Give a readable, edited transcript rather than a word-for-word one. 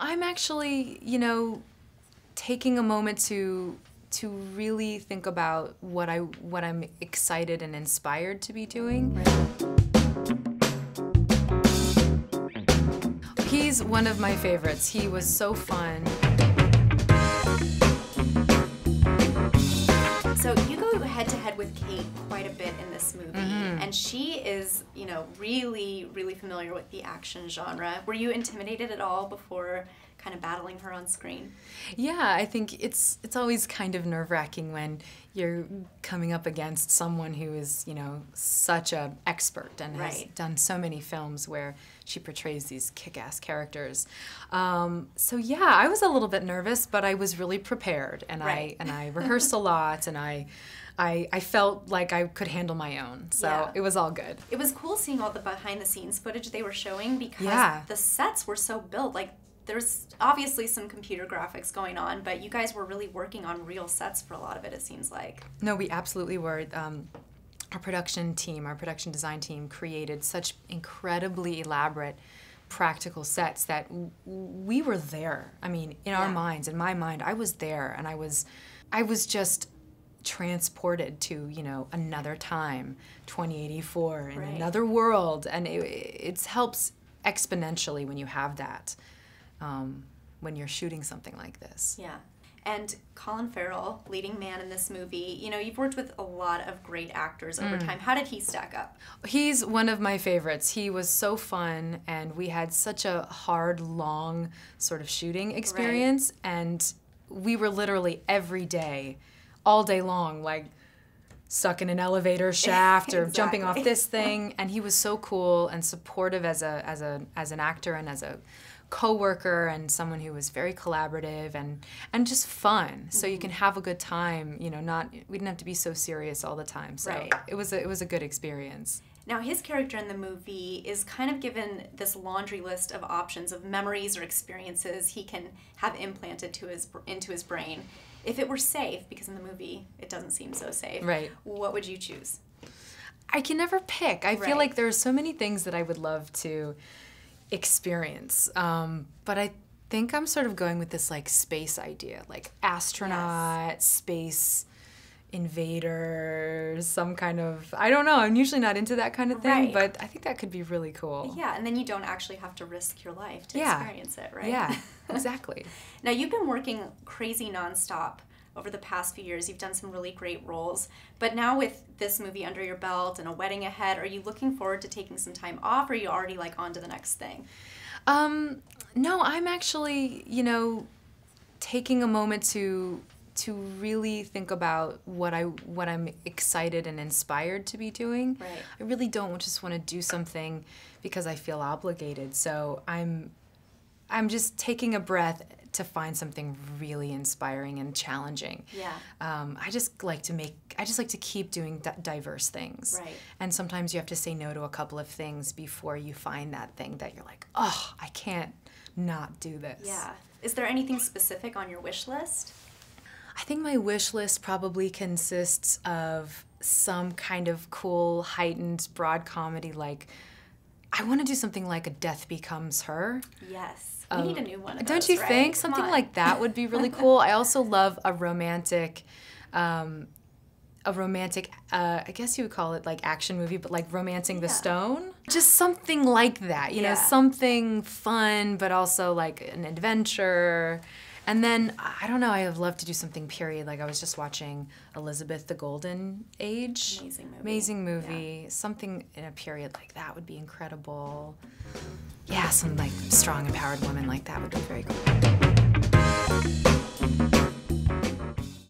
I'm actually, taking a moment to really think about what I'm excited and inspired to be doing. He's one of my favorites. He was so fun. So you go head-to-head with Kate quite a bit in this movie, and she is, really, really familiar with the action genre. Were you intimidated at all before kind of battling her on screen? Yeah, I think it's always kind of nerve-wracking when you're coming up against someone who is, such an expert and has done so many films where she portrays these kick-ass characters. So yeah, I was a little bit nervous, but I was really prepared, and I rehearsed a lot, and I felt like I could handle my own, so it was all good. It was cool seeing all the behind-the-scenes footage they were showing because the sets were so built. Like, there's obviously some computer graphics going on, but you guys were really working on real sets for a lot of it seems like. No, we absolutely were. Our production design team created such incredibly elaborate practical sets that we were there. I mean, in our minds, in my mind, I was there, and I was just transported to, another time, 2084, in another world, and it helps exponentially when you have that. When you're shooting something like this. Yeah. And Colin Farrell, leading man in this movie, you've worked with a lot of great actors over time. How did he stack up? He's one of my favorites. He was so fun, and we had such a hard, long sort of shooting experience, and we were literally every day, all day long, like stuck in an elevator shaft or jumping off this thing, and he was so cool and supportive as an actor and as a co-worker, and someone who was very collaborative and just fun. So you can have a good time, we didn't have to be so serious all the time. So it was a good experience. Now, his character in the movie is kind of given this laundry list of options of memories or experiences he can have implanted into his brain. If it were safe, because in the movie it doesn't seem so safe, what would you choose? I can never pick. I feel like there are so many things that I would love to experience, but I think I'm sort of going with this like space idea, like astronaut, space invaders, some kind of, I don't know, I'm usually not into that kind of thing, but I think that could be really cool. Yeah, and then you don't actually have to risk your life to experience it, right? Yeah, exactly. Now, you've been working crazy nonstop over the past few years. You've done some really great roles, but now with this movie under your belt and a wedding ahead, are you looking forward to taking some time off, or are you already like on to the next thing? No, I'm actually, taking a moment to really think about what I'm excited and inspired to be doing. I really don't just want to do something because I feel obligated. So I'm just taking a breath to find something really inspiring and challenging. I just like to keep doing diverse things. And sometimes you have to say no to a couple of things before you find that thing that you're like, oh, I can't not do this. Is there anything specific on your wish list? I think my wish list probably consists of some kind of cool, heightened, broad comedy. Like, I want to do something like A Death Becomes Her. Yes. We need a new one of those, don't you think? Something like that would be really cool. I also love a romantic, I guess you would call it like action movie, but like Romancing the Stone. Just something like that, something fun, but also like an adventure. And then, I don't know, I would love to do something period. Like I was just watching Elizabeth the Golden Age. Amazing movie. Something in a period like that would be incredible. Yeah, some like strong, empowered woman like that would be very cool.